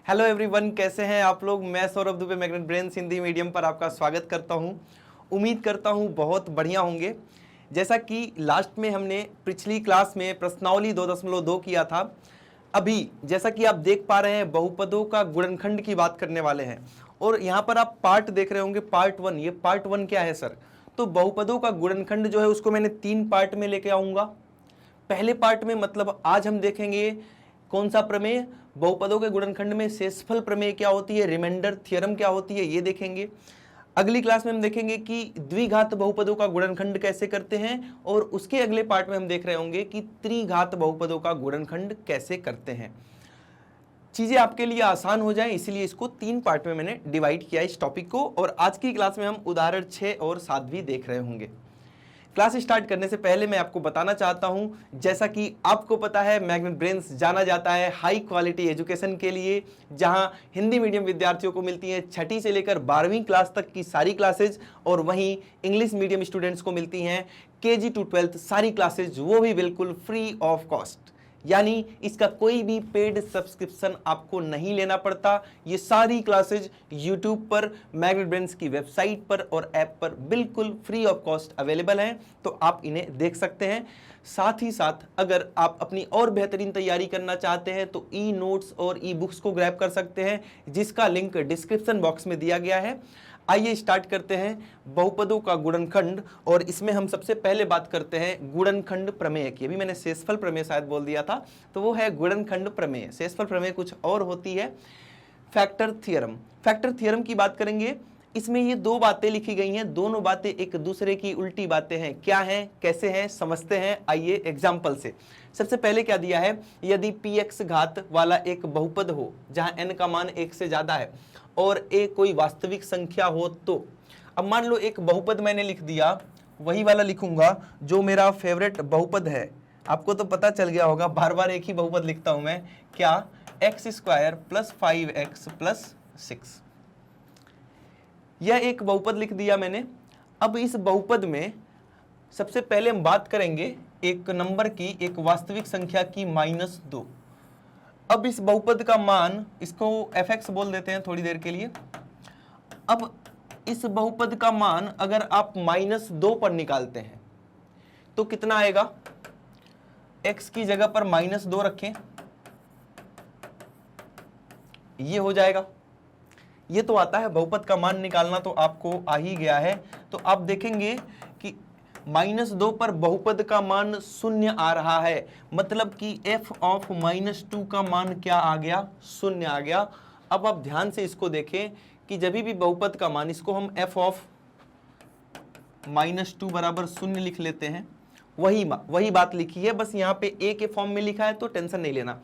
Hello everyone, कैसे हैं आप लोग। मैं Saurabh Dubey magnet brains Hindi medium पर आपका स्वागत करता हूं। उम्मीद करता हूं बहुत बढ़िया होंगे। जैसा कि लास्ट में हमने पिछली क्लास में प्रश्नावली 2.2 किया था, अभी जैसा कि आप देख पा रहे हैं बहुपदों का गुणनखंड की बात करने वाले हैं। और यहाँ पर आप पार्ट देख रहे होंगे, पार्ट 1। ये पार्ट 1 क्या है सर? तो बहुपदों का गुणनखंड जो है उसको मैंने 3 पार्ट में लेके आऊँगा। पहले पार्ट में मतलब आज हम देखेंगे कौन सा प्रमेय, बहुपदों के गुणनखंड में शेषफल प्रमेय क्या होती है, रिमाइंडर थ्योरम क्या होती है, ये देखेंगे। अगली क्लास में हम देखेंगे कि द्विघात बहुपदों का गुणनखंड कैसे करते हैं, और उसके अगले पार्ट में हम देख रहे होंगे कि त्रिघात बहुपदों का गुणनखंड कैसे करते हैं। चीजें आपके लिए आसान हो जाए इसलिए इसको 3 पार्ट में मैंने डिवाइड किया इस टॉपिक को, और आज की क्लास में हम उदाहरण 6 और 7 भी देख रहे होंगे। क्लास स्टार्ट करने से पहले मैं आपको बताना चाहता हूं, जैसा कि आपको पता है मैग्नेट ब्रेन्स जाना जाता है हाई क्वालिटी एजुकेशन के लिए, जहां हिंदी मीडियम विद्यार्थियों को मिलती हैं 6ठी से लेकर 12वीं क्लास तक की सारी क्लासेज, और वहीं इंग्लिश मीडियम स्टूडेंट्स को मिलती हैं KG to 12th सारी क्लासेज, वो भी बिल्कुल फ्री ऑफ कॉस्ट। यानी इसका कोई भी पेड सब्सक्रिप्शन आपको नहीं लेना पड़ता। ये सारी क्लासेज YouTube पर, मैग्नेट ब्रेन्स की वेबसाइट पर और ऐप पर बिल्कुल फ्री ऑफ कॉस्ट अवेलेबल हैं, तो आप इन्हें देख सकते हैं। साथ ही साथ अगर आप अपनी और बेहतरीन तैयारी करना चाहते हैं तो ई नोट्स और ई बुक्स को ग्रैब कर सकते हैं, जिसका लिंक डिस्क्रिप्शन बॉक्स में दिया गया है। आइए स्टार्ट करते हैं बहुपदों का गुणनखंड, और इसमें हम सबसे पहले बात करते हैं गुणनखंड प्रमेय की। अभी मैंने शेषफल प्रमेय शायद बोल दिया था, तो वो है गुणनखंड प्रमेय। शेषफल प्रमेय कुछ और होती है, फैक्टर थ्योरम। फैक्टर थ्योरम की बात करेंगे। इसमें ये 2 बातें लिखी गई हैं, दोनों बातें एक दूसरे की उल्टी बातें हैं। क्या हैं, कैसे हैं, समझते हैं। आइए एग्जाम्पल से। सबसे पहले क्या दिया है, यदि px घात वाला एक बहुपद हो जहां n का मान 1 से ज्यादा है और a कोई वास्तविक संख्या हो, तो अब मान लो एक बहुपद मैंने लिख दिया, वही वाला लिखूंगा जो मेरा फेवरेट बहुपद है। आपको तो पता चल गया होगा, बार बार एक ही बहुपद लिखता हूं मैं। क्या? x² + 5x + 6। यह एक बहुपद लिख दिया मैंने। अब इस बहुपद में सबसे पहले हम बात करेंगे एक नंबर की, एक वास्तविक संख्या की, -2। अब इस बहुपद का मान, इसको fx बोल देते हैं थोड़ी देर के लिए। अब इस बहुपद का मान अगर आप -2 पर निकालते हैं तो कितना आएगा? x की जगह पर -2 रखें, ये हो जाएगा। ये तो आता है, बहुपद का मान निकालना तो आपको आ ही गया है। तो आप देखेंगे कि -2 पर बहुपद का मान 0 आ रहा है, मतलब कि f ऑफ -2 का मान क्या आ गया? 0 आ गया। अब आप ध्यान से इसको देखें कि जब भी बहुपद का मान, इसको हम f ऑफ -2 बराबर 0 लिख लेते हैं। वही बात लिखी है, बस यहाँ पे a के फॉर्म में लिखा है तो टेंशन नहीं लेना।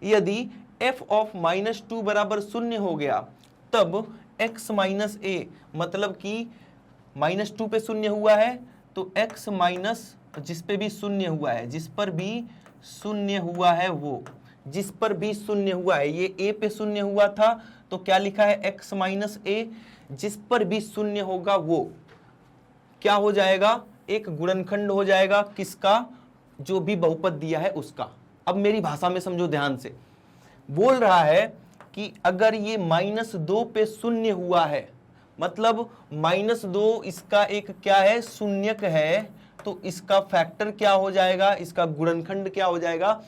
यदि f ऑफ -2 बराबर 0 हो गया, तब x - a, मतलब कि -2 पे 0 हुआ है तो x माइनस जिस पे भी 0 हुआ है, जिस पर भी 0 हुआ है वो, जिस पर भी 0 हुआ है, ये a पे 0 हुआ था तो क्या लिखा है? x - a। जिस पर भी 0 होगा वो क्या हो जाएगा? एक गुणनखंड हो जाएगा। किसका? जो भी बहुपद दिया है उसका। अब मेरी भाषा में समझो ध्यान से। बोल रहा है कि अगर ये -2 पे 0 हुआ है, मतलब -2 इसका एक क्या है? शून्यक है, तो इसका फैक्टर क्या हो जाएगा? इसका गुणनखंड क्या हो जाएगा?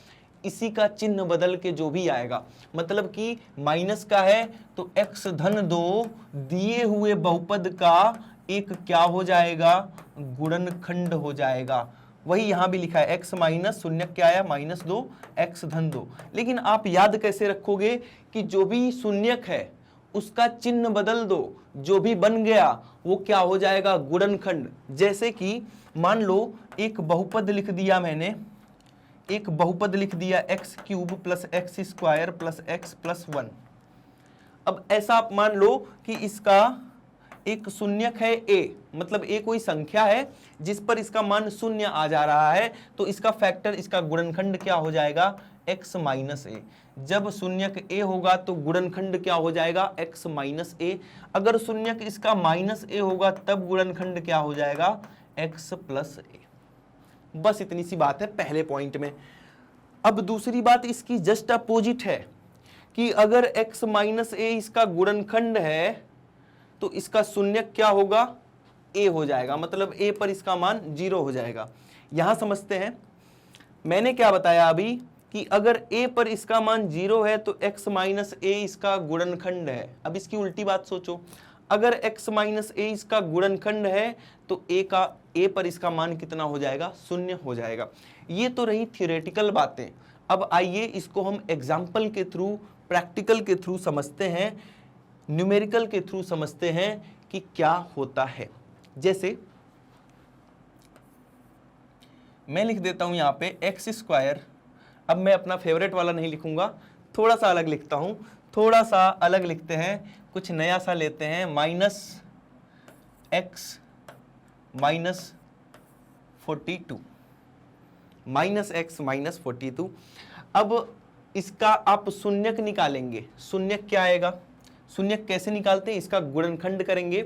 इसी का चिन्ह बदल के जो भी आएगा, मतलब कि माइनस का है तो x-2 दिए हुए बहुपद का एक क्या हो जाएगा? गुणनखंड हो जाएगा। वही यहां भी लिखा है, x माइनस शून्यक क्या आया? -2 x-2। लेकिन आप याद कैसे रखोगे कि जो भी शून्यक है उसका चिन्ह बदल दो, जो भी बन गया वो क्या हो जाएगा? गुणनखंड। जैसे कि मान लो एक बहुपद लिख दिया मैंने, एक बहुपद लिख दिया x³ + x² + x + 1। अब ऐसा आप मान लो कि इसका एक शून्यक है a, मतलब a कोई संख्या है जिस पर इसका मान 0 आ जा रहा है, तो इसका फैक्टर, इसका गुणनखंड क्या हो जाएगा? x - a। जब शून्यक a होगा तो गुणनखंड क्या हो जाएगा? x - a। अगर शून्यक इसका -a होगा तब गुणनखंड क्या हो जाएगा? x + a। बस इतनी सी बात है पहले पॉइंट में। अब दूसरी बात इसकी जस्ट अपोजिट है कि अगर x माइनस ए इसका गुणनखंड है तो इसका शून्यक क्या होगा, a हो जाएगा, मतलब a पर इसका मान 0 हो जाएगा। यहां समझते हैं, मैंने क्या बताया अभी कि अगर a पर इसका मान 0 है तो x माइनस ए इसका गुणनखंड है। अब इसकी उल्टी बात सोचो, अगर x माइनस ए इसका गुणनखंड है तो a पर इसका मान कितना हो जाएगा, 0 हो जाएगा। ये तो रही थियोरेटिकल बातें। अब आइए इसको हम एग्जाम्पल के थ्रू, प्रैक्टिकल के थ्रू समझते हैं, न्यूमेरिकल के थ्रू समझते हैं कि क्या होता है। जैसे मैं लिख देता हूं यहां पे एक्स स्क्वायर, अब मैं अपना फेवरेट वाला नहीं लिखूंगा, थोड़ा सा अलग लिखता हूं, थोड़ा सा अलग लिखते हैं, कुछ नया सा लेते हैं, minus x minus 42, minus x minus 42। अब इसका आप शून्यक निकालेंगे, शून्यक क्या आएगा, शून्यक कैसे निकालते हैं, इसका गुणनखंड करेंगे।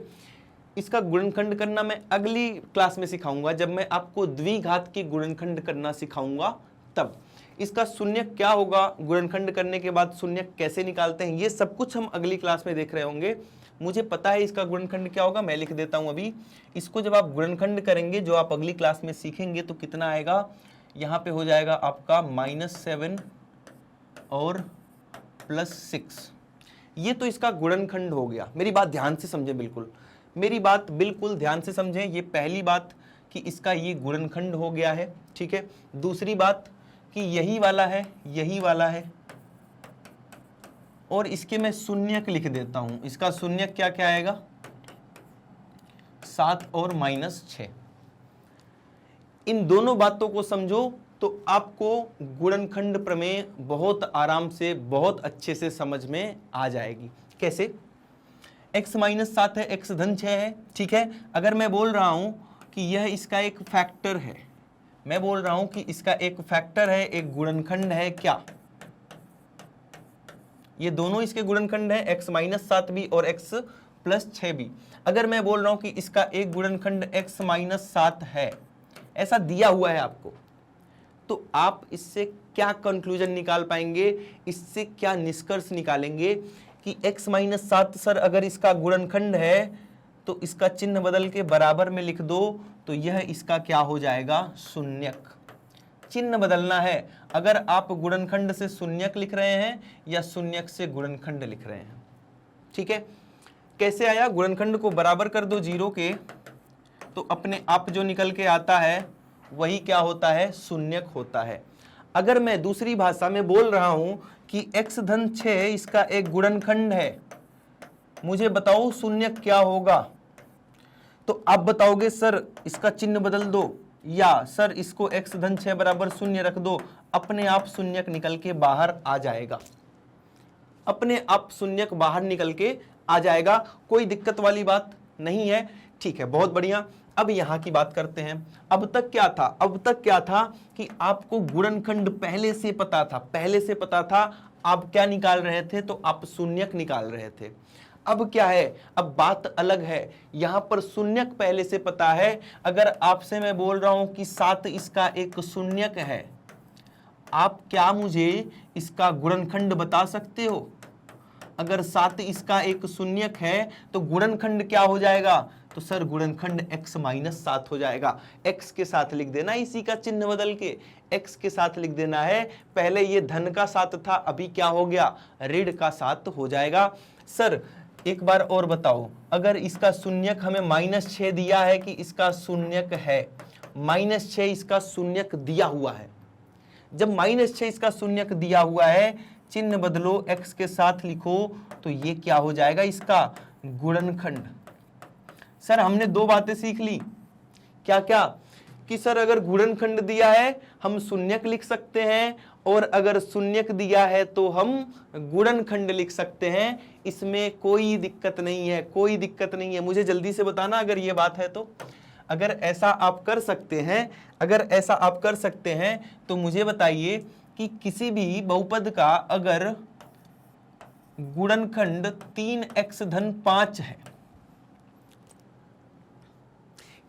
इसका गुणनखंड करना मैं अगली क्लास में सिखाऊंगा, जब मैं आपको द्विघात के गुणनखंड करना सिखाऊंगा तब। इसका शून्यक क्या होगा, गुणनखंड करने के बाद शून्यक कैसे निकालते हैं, ये सब कुछ हम अगली क्लास में देख रहे होंगे। मुझे पता है इसका गुणनखंड क्या होगा, मैं लिख देता हूं अभी। इसको जब आप गुणनखंड करेंगे, जो आप अगली क्लास में सीखेंगे, तो कितना आएगा, यहाँ पे हो जाएगा आपका -7 और +6। ये तो इसका गुणनखंड हो गया। मेरी बात ध्यान से समझे, बिल्कुल मेरी बात बिल्कुल ध्यान से समझें। ये पहली बात कि इसका ये गुणनखंड हो गया है, ठीक है। दूसरी बात कि यही वाला है, यही वाला है, और इसके मैं शून्यक लिख देता हूं। इसका शून्यक क्या क्या आएगा, 7 और -6। इन दोनों बातों को समझो तो आपको गुणनखंड प्रमेय बहुत आराम से, बहुत अच्छे से समझ में आ जाएगी। कैसे, x माइनस 7 है, x धन 6 है, ठीक है। अगर मैं बोल रहा हूं कि यह इसका एक फैक्टर है, मैं बोल रहा हूं कि इसका एक फैक्टर है, एक गुणनखंड है, क्या ये दोनों इसके गुणनखंड है, x माइनस 7 भी और x प्लस 6 भी। अगर मैं बोल रहा हूं कि इसका एक गुणनखंड x माइनस 7 है, ऐसा दिया हुआ है आपको, तो आप इससे क्या कंक्लूजन निकाल पाएंगे, इससे क्या निष्कर्ष निकालेंगे कि x माइनस 7 सर अगर इसका गुणनखंड है तो इसका चिन्ह बदल के बराबर में लिख दो, तो यह इसका क्या हो जाएगा, शून्यक। चिन्ह बदलना है, अगर आप गुणनखंड से शून्यक लिख रहे हैं या शून्यक से गुणनखंड लिख रहे हैं, ठीक है। कैसे आया, गुणनखंड को बराबर कर दो 0 के, तो अपने आप जो निकल के आता है वही क्या होता है, शून्यक होता है। अगर मैं दूसरी भाषा में बोल रहा हूं कि x धन 6 इसका एक गुणनखंड है, मुझे बताओ शून्यक क्या होगा, तो आप बताओगे सर इसका चिन्ह बदल दो, या सर इसको x धन 6 बराबर 0 रख दो, अपने आप शून्यक निकल के बाहर आ जाएगा, अपने आप शून्यक बाहर निकल के आ जाएगा। कोई दिक्कत वाली बात नहीं है, ठीक है, बहुत बढ़िया। अब यहां की बात करते हैं। अब तक क्या था, अब तक क्या था कि आपको गुणनखंड पहले से पता था, पहले से पता था, आप क्या निकाल रहे थे, तो आप शून्यक निकाल रहे थे। अब क्या है, अब बात अलग है, यहां पर शून्यक पहले से पता है। अगर आपसे मैं बोल रहा हूं कि 7 इसका एक शून्यक है, आप क्या मुझे इसका गुणनखंड बता सकते हो? अगर 7 इसका एक शून्यक है तो गुणनखंड क्या हो जाएगा, तो सर गुणनखंड x माइनस 7 हो जाएगा। x के साथ लिख देना, इसी का चिन्ह बदल के x के साथ लिख देना है। पहले ये धन का 7 था, अभी क्या हो गया, ऋण का 7 हो जाएगा। सर एक बार और बताओ, अगर इसका शून्यक हमें -6 दिया है कि इसका शून्यक है, -6 इसका शून्यक दिया हुआ है, जब -6 इसका शून्यक दिया हुआ है, चिन्ह बदलो, x के साथ लिखो, तो ये क्या हो जाएगा, इसका गुणनखंड। सर हमने दो बातें सीख ली, क्या क्या, कि सर अगर गुणनखंड दिया है हम शून्यक लिख सकते हैं, और अगर शून्यक दिया है तो हम गुणनखंड लिख सकते हैं। इसमें कोई दिक्कत नहीं है, कोई दिक्कत नहीं है। मुझे जल्दी से बताना अगर ये बात है तो। अगर ऐसा आप कर सकते हैं, अगर ऐसा आप कर सकते हैं तो मुझे बताइए कि किसी भी बहुपद का अगर गुणनखंड 3x धन 5 है,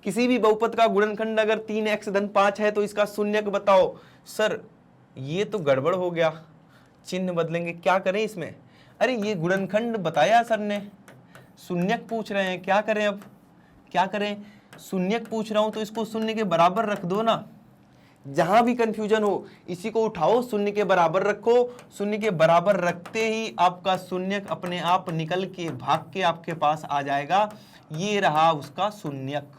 किसी भी बहुपद का गुणनखंड अगर 3x धन 5 है तो इसका शून्यक बताओ। सर ये तो गड़बड़ हो गया, चिन्ह बदलेंगे। क्या करें इसमें? अरे ये गुणनखंड बताया सर ने, शून्यक पूछ रहे हैं, क्या करें अब? क्या करें? शून्यक पूछ रहा हूं तो इसको शून्य के बराबर रख दो ना। जहां भी कंफ्यूजन हो इसी को उठाओ, शून्य के बराबर रखो। शून्य के बराबर रखते ही आपका शून्यक अपने आप निकल के भाग के आपके पास आ जाएगा। ये रहा उसका शून्यक,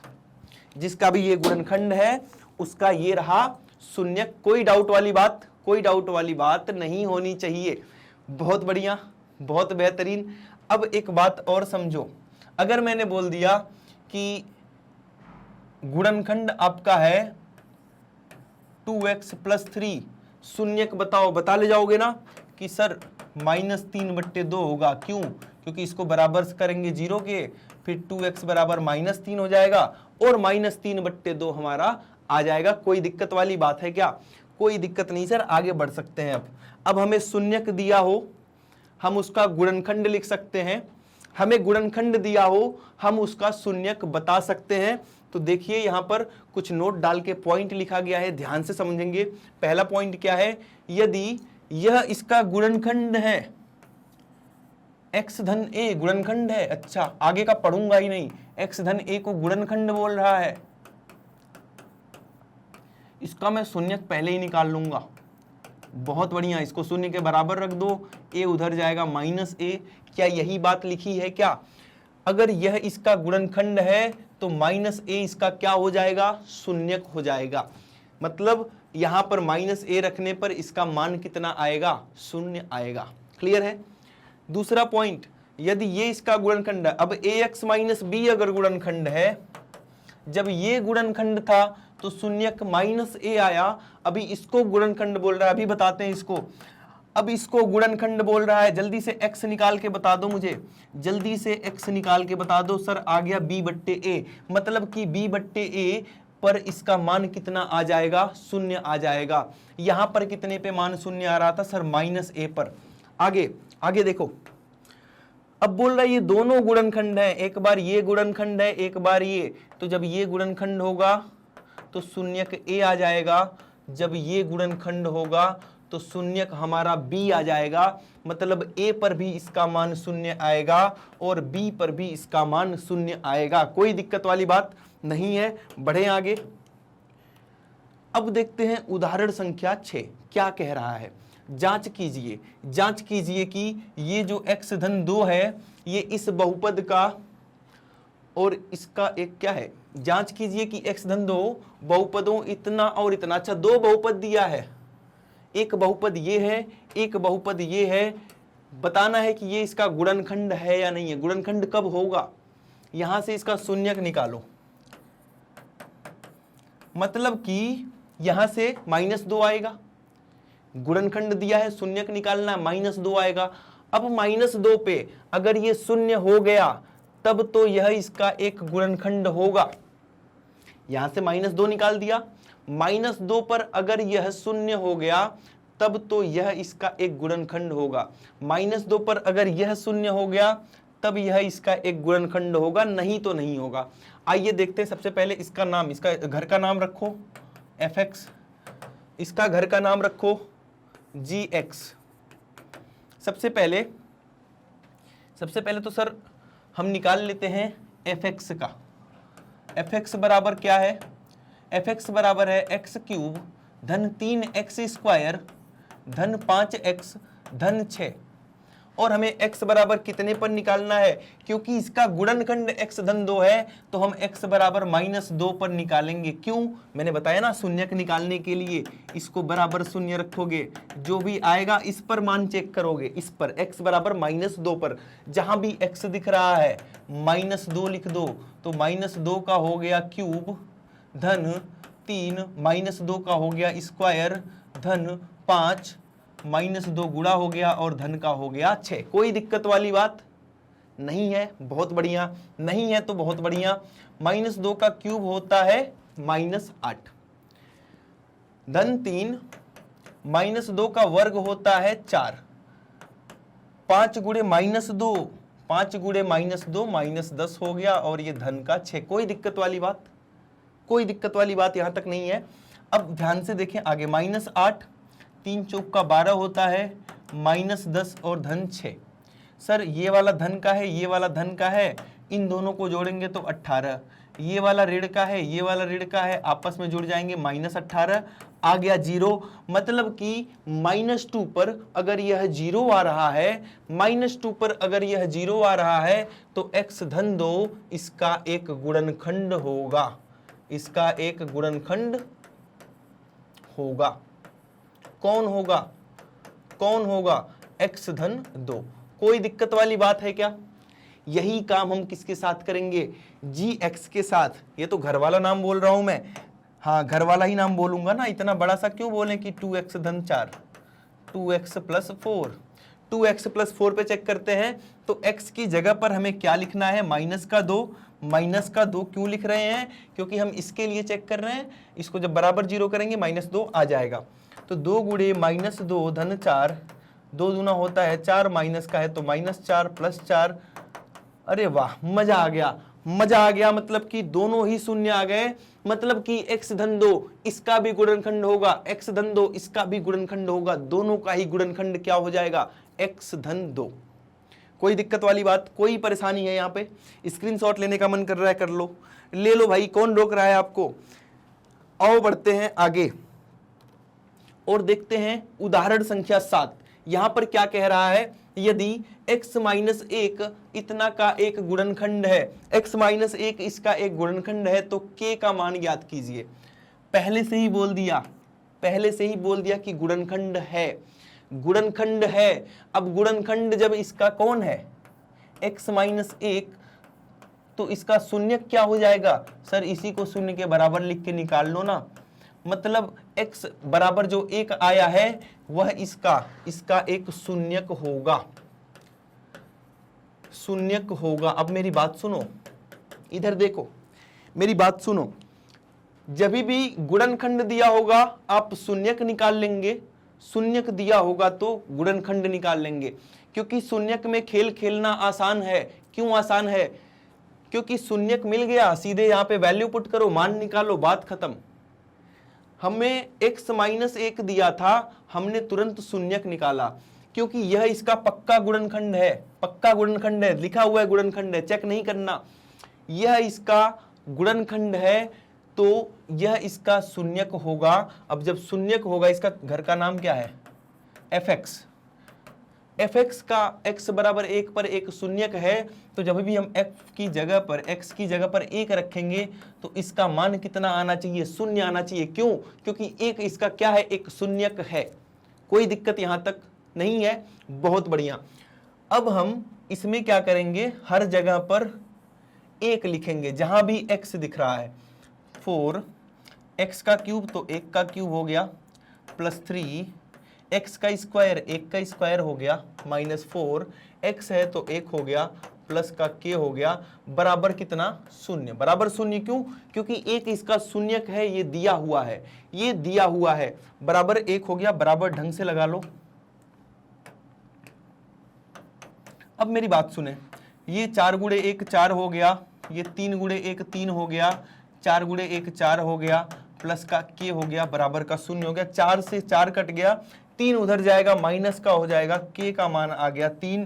जिसका भी ये गुणनखंड है उसका ये रहा शून्यक। कोई डाउट वाली बात, कोई डाउट वाली बात नहीं होनी चाहिए। बहुत बढ़िया, बहुत बेहतरीन। अब एक बात और समझो, अगर मैंने बोल दिया कि गुणनखंड आपका है 2x + 3, शून्यक बताओ, बता ले जाओगे ना कि सर -3/2 होगा। क्यों? क्योंकि इसको बराबर करेंगे 0 के, फिर 2x बराबर -3 हो जाएगा और -3/2 हमारा आ जाएगा। कोई दिक्कत वाली बात है क्या? कोई दिक्कत नहीं सर, आगे बढ़ सकते हैं। अब हमें शून्यक दिया हो हम उसका गुणनखंड लिख सकते हैं, हमें गुणनखंड दिया हो हम उसका शून्यक बता सकते हैं। तो देखिए यहां पर कुछ नोट डाल के पॉइंट लिखा गया है, ध्यान से समझेंगे। पहला पॉइंट क्या है? यदि यह इसका गुणनखंड है, x धन a गुणनखंड है, अच्छा आगे का पढ़ूंगा ही नहीं, x धन a को गुणनखंड बोल रहा है, इसका मैं शून्यक पहले ही निकाल लूंगा। बहुत बढ़िया, इसको शून्य के बराबर रख दो, a उधर जाएगा -a। क्या यही बात लिखी है क्या? अगर यह इसका गुणनखंड है तो -a इसका क्या हो जाएगा? शून्यक हो जाएगा। मतलब यहां पर -a रखने पर इसका मान कितना आएगा? शून्य आएगा। क्लियर है? दूसरा पॉइंट, यदि ये इसका गुणनखंड है, अब ax - b अगर गुणनखंड है, जब ये गुणनखंड था तो शून्यक -a आया, अभी इसको गुणनखंड बोल रहा है, अभी बताते हैं इसको। अब इसको गुणनखंड बोल रहा है, जल्दी से x निकाल के बता दो मुझे, जल्दी से x निकाल के बता दो। सर आ गया b/a, मतलब कि b/a पर इसका मान कितना आ जाएगा? शून्य आ जाएगा। यहां पर कितने पे मान शून्य आ रहा था? सर -a पर। आगे आगे देखो, अब बोल रहा है ये दोनों गुणनखंड है, एक बार ये गुणनखंड है एक बार ये, तो जब ये गुणनखंड होगा तो शून्यक a आ जाएगा, जब ये गुणनखंड होगा तो शून्यक हमारा b आ जाएगा। मतलब a पर भी इसका मान शून्य आएगा और b पर भी इसका मान शून्य आएगा। कोई दिक्कत वाली बात नहीं है। बढ़े आगे। अब देखते हैं उदाहरण संख्या 6 क्या कह रहा है। जांच कीजिए, जांच कीजिए कि ये जो x धन 2 है ये इस बहुपद का और इसका एक क्या है। जांच कीजिए कि x धन 2 बहुपदों इतना और इतना, अच्छा दो बहुपद दिया है, एक बहुपद ये है एक बहुपद ये है, बताना है कि ये इसका गुणनखंड है या नहीं है। गुणनखंड कब होगा? यहां से इसका शून्यक निकालो, मतलब कि यहां से -2 आएगा। गुणनखंड दिया है, शून्यक निकालना, -2 आएगा। अब -2 पे अगर ये शून्य हो गया तब तो यह इसका एक गुणनखंड होगा। यहां से -2 निकाल दिया, -2 पर अगर यह शून्य हो गया तब तो यह इसका एक गुणनखंड होगा। -2 पर अगर यह शून्य हो गया तब यह इसका एक गुणनखंड होगा, नहीं तो नहीं होगा। आइए देखते हैं। सबसे पहले इसका नाम, इसका घर का नाम रखो fx, इसका घर का नाम रखो gx। सबसे पहले तो सर हम निकाल लेते हैं fx का। fx बराबर क्या है? fx बराबर है x³ धन 3x² धन 5x धन 6। और हमें x बराबर कितने पर निकालना है? क्योंकि इसका गुणनखंड x धन 2 है तो हम x बराबर -2 पर निकालेंगे। क्यों? मैंने बताया ना, शून्यक निकालने के लिए इसको बराबर शून्य रखोगे, जो भी आएगा इस पर मान चेक करोगे, इस पर x बराबर -2 पर जहां भी x दिख रहा है -2 लिख दो। तो -2 का हो गया क्यूब धन 3, -2 का हो गया स्क्वायर धन 5, -2 गुणा हो गया और धन का हो गया 6। कोई दिक्कत वाली बात नहीं है। बहुत बढ़िया, नहीं है तो बहुत बढ़िया। -2 का क्यूब होता है -8 धन 3, -2 का वर्ग होता है 4, 5 गुणे -2, 5 गुणे -2 -10 हो गया और ये धन का 6। कोई दिक्कत वाली बात, कोई दिक्कत वाली बात यहां तक नहीं है। अब ध्यान से देखें आगे, -8, 3 चौक का 12 होता है, -10 और -6। सर ये वाला धन का है, ये वाला धन का है, इन दोनों को जोड़ेंगे तो 18। ये वाला ऋण का है, ये वाला ऋण का है, आपस में जुड़ जाएंगे, -18 आ गया 0। मतलब कि -2 पर अगर यह 0 आ रहा है, -2 पर अगर यह 0 आ रहा है तो x धन 2 इसका एक गुणनखंड होगा, इसका एक गुणनखंड होगा। कौन होगा? कौन होगा? x धन 2। कोई दिक्कत वाली बात है क्या? यही काम हम किसके साथ करेंगे? gx के साथ। ये तो घर वाला नाम बोल रहा हूं मैं, हाँ घर वाला ही नाम बोलूंगा ना, इतना बड़ा सा क्यों बोलें कि 2x धन 4, 2x प्लस 4। 2x प्लस 4 पे चेक करते हैं तो x की जगह पर हमें क्या लिखना है? -2। -2 क्यों लिख रहे हैं? क्योंकि हम इसके लिए चेक कर रहे हैं, इसको जब बराबर 0 करेंगे -2 आ जाएगा। तो 2 गुणे -2 धन 4, 2 दूना होता है 4, माइनस का है तो -4 प्लस 4। अरे वाह, मजा आ गया, मजा आ गया। मतलब कि दोनों ही शून्य आ गए, मतलब कि x धन 2 इसका भी गुणनखंड होगा, x धन 2 इसका भी गुणनखंड होगा, दोनों का ही गुणनखंड क्या हो जाएगा? x धन 2। कोई दिक्कत वाली बात, कोई परेशानी है यहाँ पे? स्क्रीनशॉट लेने का मन कर रहा है कर लो, ले लो भाई, कौन रोक रहा है आपको? आओ बढ़ते हैं आगे और देखते हैं उदाहरण संख्या 7। यहां पर क्या कह रहा है? यदि x - 1 इतना का एक गुणनखंड है, x - 1 इसका एक गुणनखंड है तो k का मान ज्ञात कीजिए। पहले से ही बोल दिया, पहले से ही बोल दिया कि गुणनखंड है, गुणनखंड है। अब गुणनखंड जब इसका कौन है? x - 1, तो इसका शून्य क्या हो जाएगा? सर इसी को शून्य के बराबर लिख के निकाल लो ना। मतलब x बराबर जो 1 आया है वह इसका एक शून्यक होगा, शून्यक होगा। अब मेरी बात सुनो, इधर देखो, मेरी बात सुनो। जब भी गुणनखंड दिया होगा आप शून्यक निकाल लेंगे, शून्यक दिया होगा तो गुणनखंड निकाल लेंगे, क्योंकि शून्यक में खेल खेलना आसान है। क्यों आसान है? क्योंकि शून्यक मिल गया, सीधे यहाँ पे वैल्यू पुट करो, मान निकालो, बात खत्म। हमें x - 1 दिया था, हमने तुरंत शून्यक निकाला, क्योंकि यह इसका पक्का गुणनखंड है, पक्का गुणनखंड है, लिखा हुआ है गुणनखंड है, चेक नहीं करना। यह इसका गुणनखंड है तो यह इसका शून्यक होगा। अब जब शून्यक होगा, इसका घर का नाम क्या है? fx। fx का x बराबर 1 पर एक शून्यक है, तो जब भी हम f की जगह पर, x की जगह पर 1 रखेंगे तो इसका मान कितना आना चाहिए? शून्य आना चाहिए। क्यों? क्योंकि 1 इसका क्या है? एक शून्यक है। कोई दिक्कत यहां तक नहीं है? बहुत बढ़िया। अब हम इसमें क्या करेंगे? हर जगह पर 1 लिखेंगे जहां भी x दिख रहा है। 4 x का क्यूब तो 1 का क्यूब हो गया, प्लस 3 x का स्क्वायर, 1 का स्क्वायर हो गया, -4 x है तो 1 हो गया, प्लस का k हो गया, बराबर कितना? शून्य। बराबर शून्य क्यों? क्योंकि 1 इसका शून्यक है, ये दिया हुआ है, ये दिया हुआ है। बराबर 1 हो गया, बराबर ढंग से लगा लो। अब मेरी बात सुने, ये 4 गुणे 1 4 हो गया, ये 3 गुणे 1 3 हो गया, 4 गुणे 1 4 हो गया, प्लस का k हो गया, बराबर का 0 हो गया। 4 से 4 कट गया, 3 उधर जाएगा, माइनस का हो जाएगा, k का मान आ गया 3।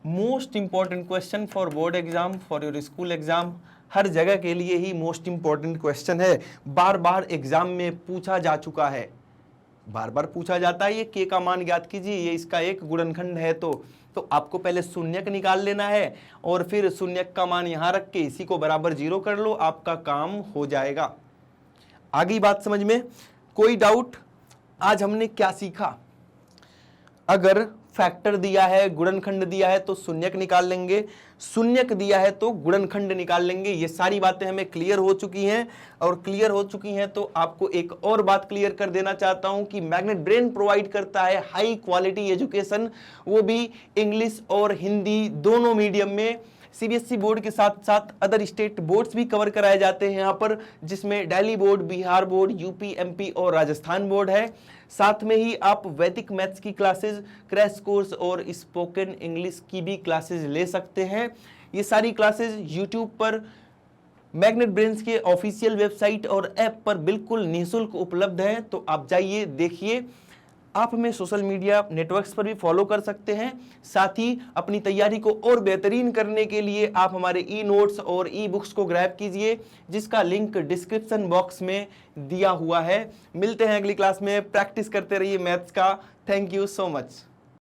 Most important question for board exam, for your school exam, हर जगह के लिए ही मोस्ट इंपॉर्टेंट क्वेश्चन है, बार बार एग्जाम में पूछा जा चुका है, बार बार पूछा जाता है। ये k का मान ज्ञात कीजिए, ये इसका एक गुणनखंड है तो आपको पहले शून्यक निकाल लेना है और फिर शून्यक का मान यहां रख के इसी को बराबर 0 कर लो, आपका काम हो जाएगा। आगे बात समझ में? कोई डाउट? आज हमने क्या सीखा? अगर फैक्टर दिया है, गुणनखंड दिया है तो शून्यक निकाल लेंगे, शून्यक दिया है तो गुणनखंड निकाल लेंगे। ये सारी बातें हमें क्लियर हो चुकी हैं, और क्लियर हो चुकी हैं तो आपको एक और बात क्लियर कर देना चाहता हूं कि मैग्नेट ब्रेन प्रोवाइड करता है हाई क्वालिटी एजुकेशन, वो भी इंग्लिश और हिंदी दोनों मीडियम में। सीबीएसई बोर्ड के साथ साथ अदर स्टेट बोर्ड्स भी कवर कराए जाते हैं यहाँ पर, जिसमें Delhi board, Bihar board, UP, MP और राजस्थान बोर्ड है। साथ में ही आप वैदिक मैथ्स की क्लासेस, क्रैश कोर्स और स्पोकन इंग्लिश की भी क्लासेस ले सकते हैं। ये सारी क्लासेस यूट्यूब पर मैग्नेट ब्रेन्स के ऑफिशियल वेबसाइट और ऐप पर बिल्कुल निःशुल्क उपलब्ध है, तो आप जाइए देखिए। आप हमें सोशल मीडिया नेटवर्क्स पर भी फॉलो कर सकते हैं। साथ ही अपनी तैयारी को और बेहतरीन करने के लिए आप हमारे ई नोट्स और ई बुक्स को ग्रैब कीजिए, जिसका लिंक डिस्क्रिप्शन बॉक्स में दिया हुआ है। मिलते हैं अगली क्लास में, प्रैक्टिस करते रहिए मैथ्स का। Thank you so much.